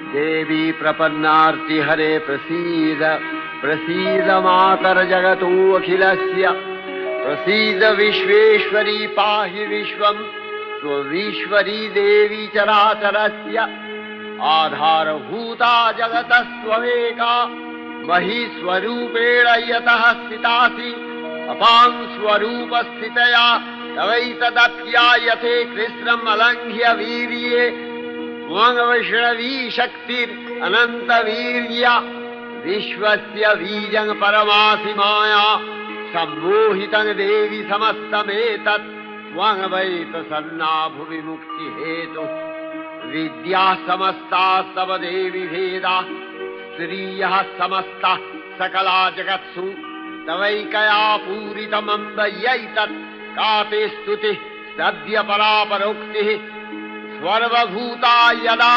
देवी प्रपन्नार्ति हरे प्रसीद प्रसीद मातर जगतोऽखिलस्य प्रसीद विश्वेश्वरी पाहि विश्वम् त्वमीश्वरी देवी चराचरस्य आधारभूता जगतस्त्वमेका महीस्वरूपेण यतः स्थितासि अपां स्वरूपस्थितया तवैतदप्यायते कृष्णम् अलङ्घ्य वीर्ये त्वं वैष्णवी शक्तिरनन्तवीर्या विश्वस्य बीजं परमासि माया सम्मोहितं देवि समस्तमेतत् त्वं वै प्रसन्ना भुवि मुक्तिहेतुः विद्याः समस्ताः तव देवि भेदाः स्त्रियः समस्ताः सकला जगत्सु तवैकया पूरितमम्बयैतत् का ते स्तुतिः सद्य परापरोक्तिः सर्वभूता यदा